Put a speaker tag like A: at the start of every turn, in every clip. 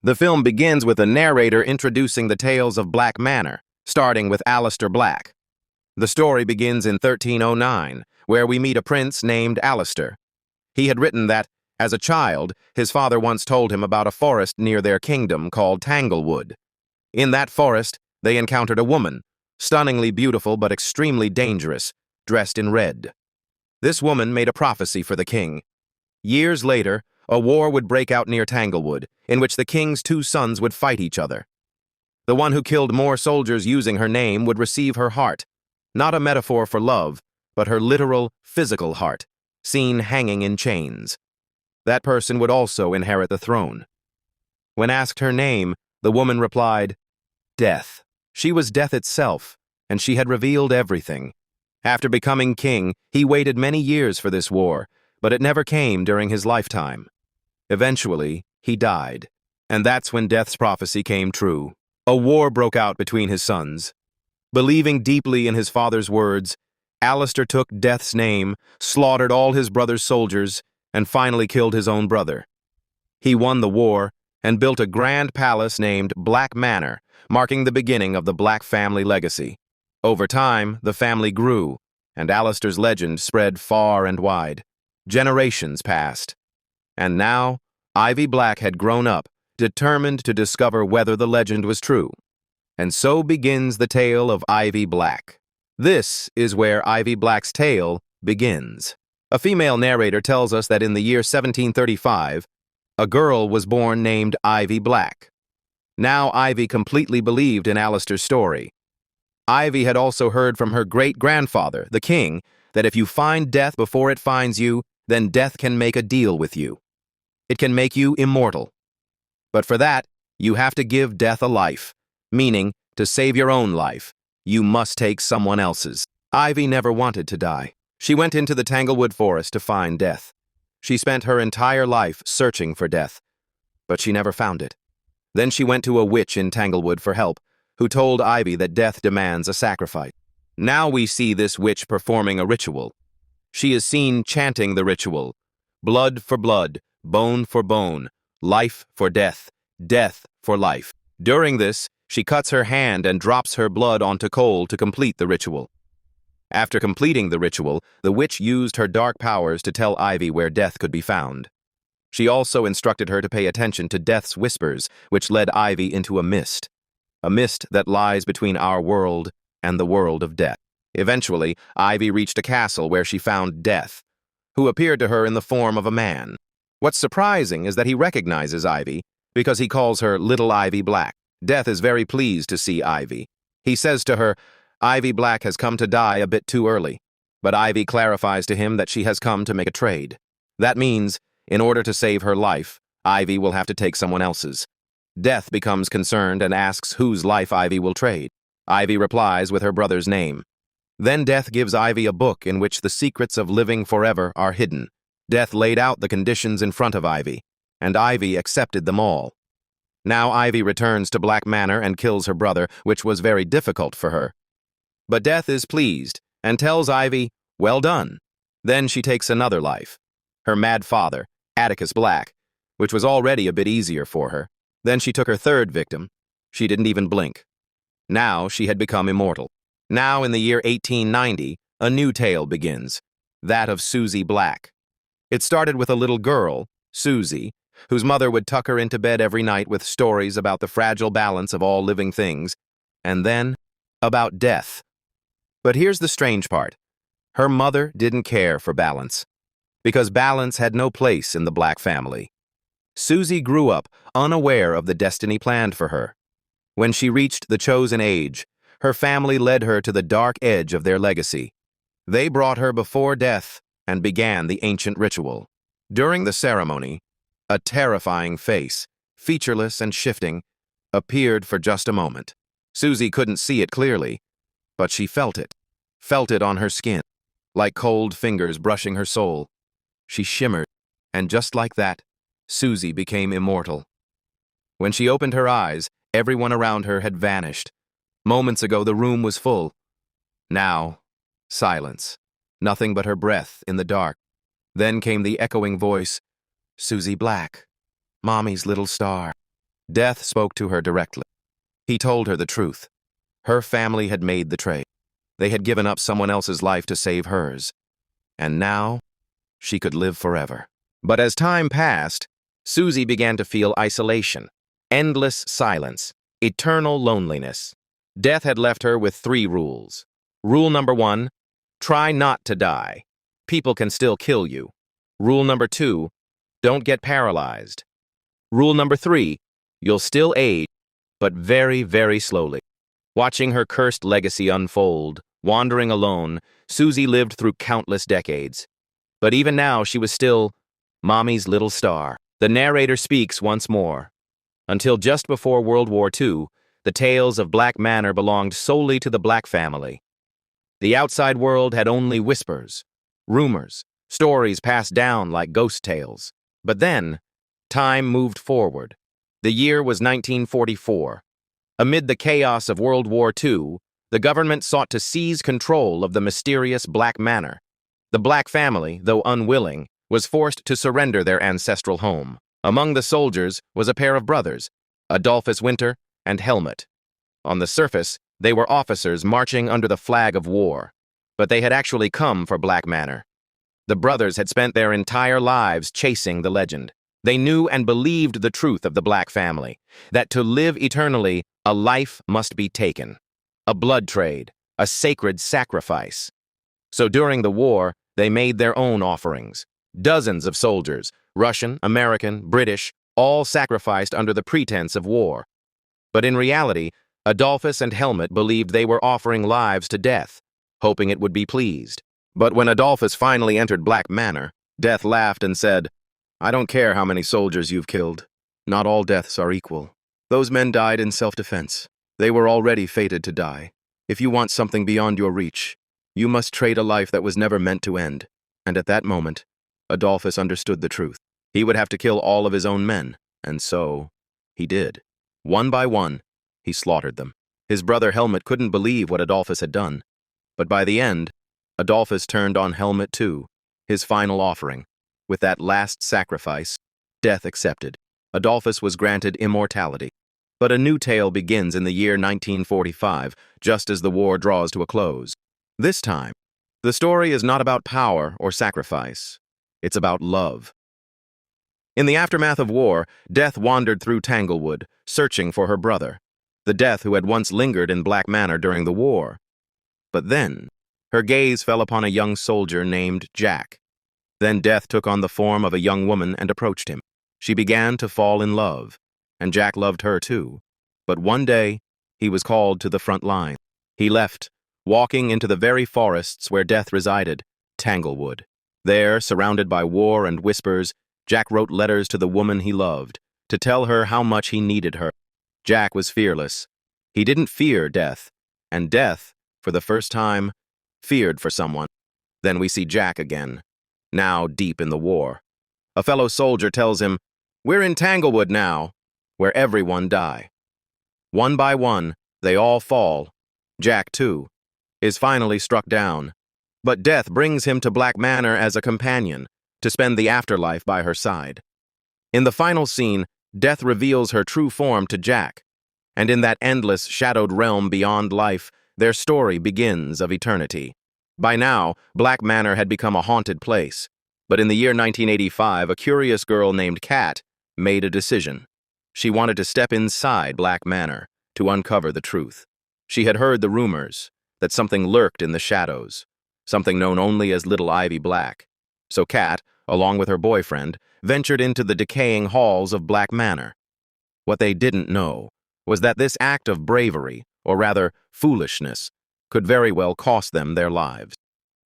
A: The film begins with a narrator introducing the tales of Black Manor, starting with Alistair Black. The story begins in 1309, where we meet a prince named Alistair. He had written that, as a child, his father once told him about a forest near their kingdom called Tanglewood. In that forest, they encountered a woman, stunningly beautiful but extremely dangerous, dressed in red. This woman made a prophecy for the king. Years later, a war would break out near Tanglewood, in which the king's two sons would fight each other. The one who killed more soldiers using her name would receive her heart, not a metaphor for love, but her literal, physical heart, seen hanging in chains. That person would also inherit the throne. When asked her name, the woman replied, Death. She was death itself, and she had revealed everything. After becoming king, he waited many years for this war, but it never came during his lifetime. Eventually, he died, and that's when Death's prophecy came true. A war broke out between his sons. Believing deeply in his father's words, Alistair took Death's name, slaughtered all his brother's soldiers, and finally killed his own brother. He won the war and built a grand palace named Black Manor, marking the beginning of the Black family legacy. Over time, the family grew, and Alistair's legend spread far and wide. Generations passed. And now, Ivy Black had grown up, determined to discover whether the legend was true. And so begins the tale of Ivy Black. This is where Ivy Black's tale begins. A female narrator tells us that in the year 1735, a girl was born named Ivy Black. Now Ivy completely believed in Alistair's story. Ivy had also heard from her great-grandfather, the king, that if you find death before it finds you, then death can make a deal with you. It can make you immortal. But for that, you have to give death a life, meaning, to save your own life, you must take someone else's. Ivy never wanted to die. She went into the Tanglewood forest to find death. She spent her entire life searching for death, but she never found it. Then she went to a witch in Tanglewood for help, who told Ivy that death demands a sacrifice. Now we see this witch performing a ritual. She is seen chanting the ritual, blood for blood, bone for bone, life for death, death for life. During this, she cuts her hand and drops her blood onto coal to complete the ritual. After completing the ritual, the witch used her dark powers to tell Ivy where death could be found. She also instructed her to pay attention to death's whispers, which led Ivy into a mist that lies between our world and the world of death. Eventually, Ivy reached a castle where she found Death, who appeared to her in the form of a man. What's surprising is that he recognizes Ivy because he calls her Little Ivy Black. Death is very pleased to see Ivy. He says to her, Ivy Black has come to die a bit too early, but Ivy clarifies to him that she has come to make a trade. That means, in order to save her life, Ivy will have to take someone else's. Death becomes concerned and asks whose life Ivy will trade. Ivy replies with her brother's name. Then Death gives Ivy a book in which the secrets of living forever are hidden. Death laid out the conditions in front of Ivy, and Ivy accepted them all. Now Ivy returns to Black Manor and kills her brother, which was very difficult for her. But Death is pleased and tells Ivy, well done. Then she takes another life, her mad father, Atticus Black, which was already a bit easier for her. Then she took her third victim. She didn't even blink. Now she had become immortal. Now in the year 1890, a new tale begins, that of Susie Black. It started with a little girl, Susie, whose mother would tuck her into bed every night with stories about the fragile balance of all living things, and then about death. But here's the strange part. Her mother didn't care for balance, because balance had no place in the Black family. Susie grew up unaware of the destiny planned for her. When she reached the chosen age, her family led her to the dark edge of their legacy. They brought her before death and began the ancient ritual. During the ceremony, a terrifying face, featureless and shifting, appeared for just a moment. Susie couldn't see it clearly, but she felt it on her skin, like cold fingers brushing her soul. She shimmered, and just like that, Susie became immortal. When she opened her eyes, everyone around her had vanished. Moments ago, the room was full. Now, silence. Nothing but her breath in the dark. Then came the echoing voice, Susie Black, Mommy's little star. Death spoke to her directly. He told her the truth. Her family had made the trade. They had given up someone else's life to save hers. And now, she could live forever. But as time passed, Susie began to feel isolation, endless silence, eternal loneliness. Death had left her with 3 rules. Rule number 1, try not to die. People can still kill you. Rule number 2, don't get paralyzed. Rule number 3, you'll still age, but very, very slowly. Watching her cursed legacy unfold, wandering alone, Susie lived through countless decades. But even now, she was still Mommy's little star. The narrator speaks once more. Until just before World War II, the tales of Black Manor belonged solely to the Black family. The outside world had only whispers, rumors, stories passed down like ghost tales. But then, time moved forward. The year was 1944. Amid the chaos of World War II, the government sought to seize control of the mysterious Black Manor. The Black family, though unwilling, was forced to surrender their ancestral home. Among the soldiers was a pair of brothers, Adolphus Winter and Helmut. On the surface, they were officers marching under the flag of war, but they had actually come for Black Manor. The brothers had spent their entire lives chasing the legend. They knew and believed the truth of the Black family, that to live eternally, a life must be taken. A blood trade, a sacred sacrifice. So during the war, they made their own offerings. Dozens of soldiers, Russian, American, British, all sacrificed under the pretense of war. But in reality, Adolphus and Helmut believed they were offering lives to Death, hoping it would be pleased. But when Adolphus finally entered Black Manor, Death laughed and said, "I don't care how many soldiers you've killed. Not all deaths are equal. Those men died in self-defense. They were already fated to die. If you want something beyond your reach, you must trade a life that was never meant to end." And at that moment, Adolphus understood the truth. He would have to kill all of his own men, and so he did. One by one, he slaughtered them. His brother Helmut couldn't believe what Adolphus had done. But by the end, Adolphus turned on Helmut too, his final offering. With that last sacrifice, Death accepted. Adolphus was granted immortality. But a new tale begins in the year 1945, just as the war draws to a close. This time, the story is not about power or sacrifice. It's about love. In the aftermath of war, Death wandered through Tanglewood, searching for her brother, the Death who had once lingered in Black Manor during the war. But then, her gaze fell upon a young soldier named Jack. Then Death took on the form of a young woman and approached him. She began to fall in love, and Jack loved her too. But one day, he was called to the front line. He left, walking into the very forests where Death resided, Tanglewood. There, surrounded by war and whispers, Jack wrote letters to the woman he loved, to tell her how much he needed her. Jack was fearless. He didn't fear Death, and Death, for the first time, feared for someone. Then we see Jack again, now deep in the war. A fellow soldier tells him, "We're in Tanglewood now, where everyone die." One by one, they all fall. Jack, too, is finally struck down. But Death brings him to Black Manor as a companion, to spend the afterlife by her side. In the final scene, Death reveals her true form to Jack, and in that endless, shadowed realm beyond life, their story begins of eternity. By now, Black Manor had become a haunted place, but in the year 1985, a curious girl named Kat made a decision. She wanted to step inside Black Manor to uncover the truth. She had heard the rumors that something lurked in the shadows, something known only as Little Ivy Black. So Kat, along with her boyfriend, ventured into the decaying halls of Black Manor. What they didn't know was that this act of bravery, or rather foolishness, could very well cost them their lives.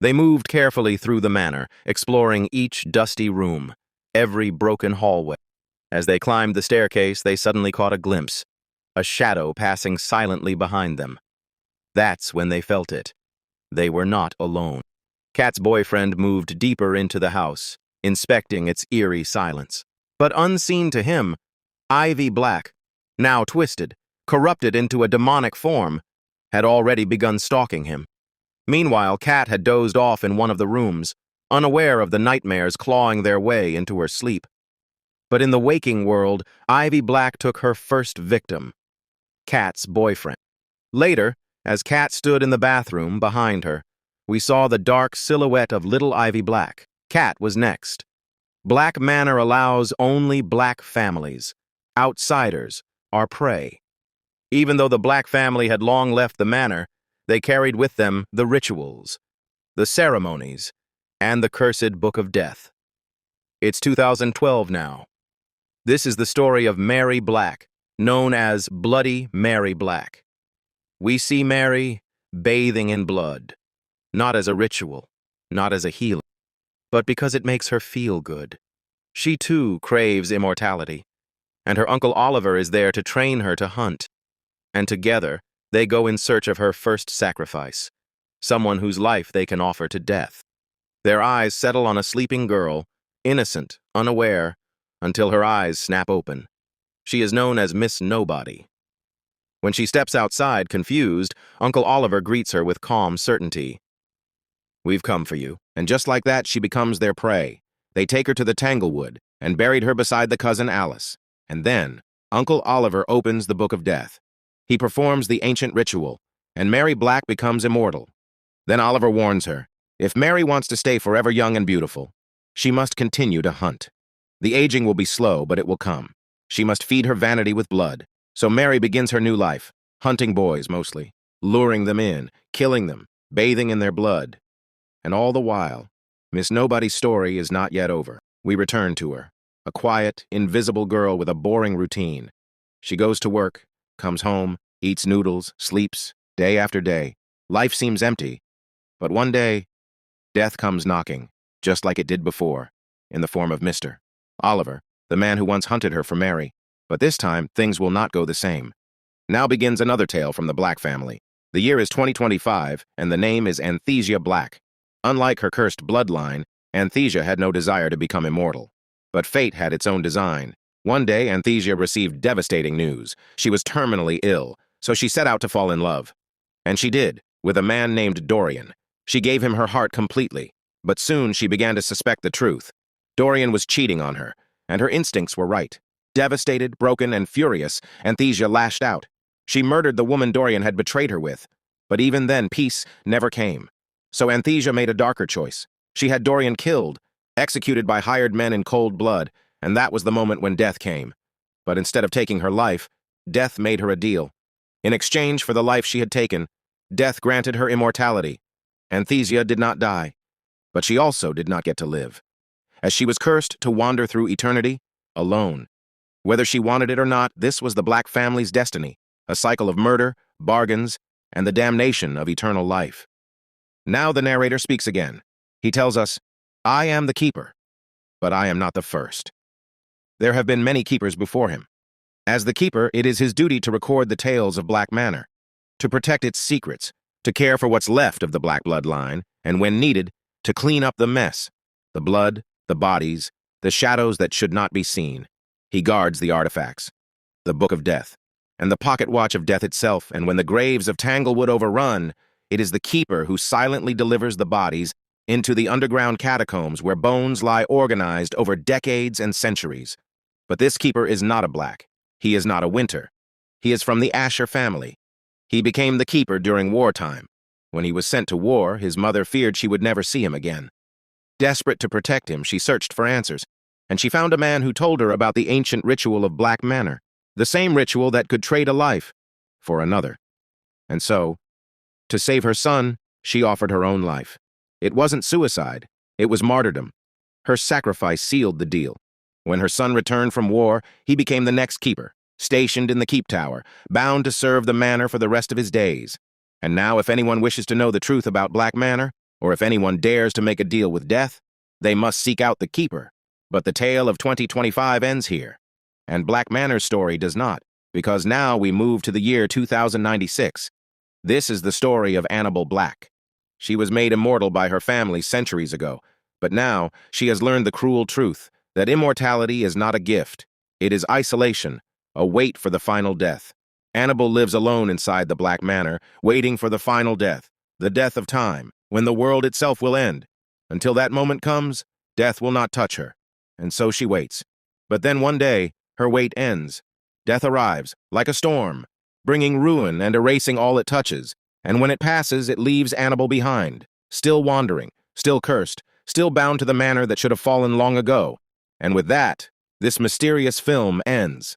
A: They moved carefully through the manor, exploring each dusty room, every broken hallway. As they climbed the staircase, they suddenly caught a glimpse, a shadow passing silently behind them. That's when they felt it. They were not alone. Kat's boyfriend moved deeper into the house, inspecting its eerie silence. But unseen to him, Ivy Black, now twisted, corrupted into a demonic form, had already begun stalking him. Meanwhile, Kat had dozed off in one of the rooms, unaware of the nightmares clawing their way into her sleep. But in the waking world, Ivy Black took her first victim, Kat's boyfriend. Later, as Kat stood in the bathroom behind her, we saw the dark silhouette of little Ivy Black. Kat was next. Black Manor allows only black families. Outsiders are prey. Even though the Black family had long left the manor, they carried with them the rituals, the ceremonies, and the cursed Book of Death. It's 2012 now. This is the story of Mary Black, known as Bloody Mary Black. We see Mary bathing in blood, not as a ritual, not as a healing, but because it makes her feel good. She too craves immortality, and her Uncle Oliver is there to train her to hunt. And together, they go in search of her first sacrifice, someone whose life they can offer to death. Their eyes settle on a sleeping girl, innocent, unaware, until her eyes snap open. She is known as Miss Nobody. When she steps outside, confused, Uncle Oliver greets her with calm certainty. "We've come for you." And just like that, she becomes their prey. They take her to the Tanglewood and buried her beside the cousin Alice. And then, Uncle Oliver opens the Book of Death. He performs the ancient ritual, and Mary Black becomes immortal. Then Oliver warns her, if Mary wants to stay forever young and beautiful, she must continue to hunt. The aging will be slow, but it will come. She must feed her vanity with blood. So Mary begins her new life, hunting boys mostly, luring them in, killing them, bathing in their blood. And all the while, Miss Nobody's story is not yet over. We return to her, a quiet, invisible girl with a boring routine. She goes to work, comes home, eats noodles, sleeps, day after day. Life seems empty. But one day, death comes knocking, just like it did before, in the form of Mr. Oliver, the man who once hunted her for Mary. But this time, things will not go the same. Now begins another tale from the Black family. The year is 2025, and the name is Anthesia Black. Unlike her cursed bloodline, Anthesia had no desire to become immortal. But fate had its own design. One day, Anthesia received devastating news. She was terminally ill, so she set out to fall in love. And she did, with a man named Dorian. She gave him her heart completely, but soon she began to suspect the truth. Dorian was cheating on her, and her instincts were right. Devastated, broken, and furious, Anthesia lashed out. She murdered the woman Dorian had betrayed her with. But even then, peace never came. So Anthesia made a darker choice. She had Dorian killed, executed by hired men in cold blood, and that was the moment when death came. But instead of taking her life, death made her a deal. In exchange for the life she had taken, death granted her immortality. Anthesia did not die, but she also did not get to live, as she was cursed to wander through eternity alone. Whether she wanted it or not, this was the Black family's destiny, a cycle of murder, bargains, and the damnation of eternal life. Now the narrator speaks again. He tells us, I am the keeper, but I am not the first. There have been many keepers before him. As the keeper, it is his duty to record the tales of Black Manor, to protect its secrets, to care for what's left of the Black bloodline, and when needed, to clean up the mess, the blood, the bodies, the shadows that should not be seen. He guards the artifacts, the Book of Death, and the pocket watch of death itself, and when the graves of Tanglewood overrun, it is the keeper who silently delivers the bodies into the underground catacombs where bones lie organized over decades and centuries. But this keeper is not a Black. He is not a Winter. He is from the Asher family. He became the keeper during wartime. When he was sent to war, his mother feared she would never see him again. Desperate to protect him, she searched for answers, and she found a man who told her about the ancient ritual of Black Manor, the same ritual that could trade a life for another. And so, to save her son, she offered her own life. It wasn't suicide, it was martyrdom. Her sacrifice sealed the deal. When her son returned from war, he became the next keeper, stationed in the keep tower, bound to serve the manor for the rest of his days. And now if anyone wishes to know the truth about Black Manor, or if anyone dares to make a deal with death, they must seek out the keeper. But the tale of 2025 ends here. And Black Manor's story does not, because now we move to the year 2096. This is the story of Annabelle Black. She was made immortal by her family centuries ago, but now she has learned the cruel truth that immortality is not a gift. It is isolation, a wait for the final death. Annabelle lives alone inside the Black Manor, waiting for the final death, the death of time, when the world itself will end. Until that moment comes, death will not touch her, and so she waits. But then one day, her wait ends. Death arrives, like a storm, bringing ruin and erasing all it touches, and when it passes, it leaves Annabelle behind, still wandering, still cursed, still bound to the manor that should have fallen long ago. And with that, this mysterious film ends.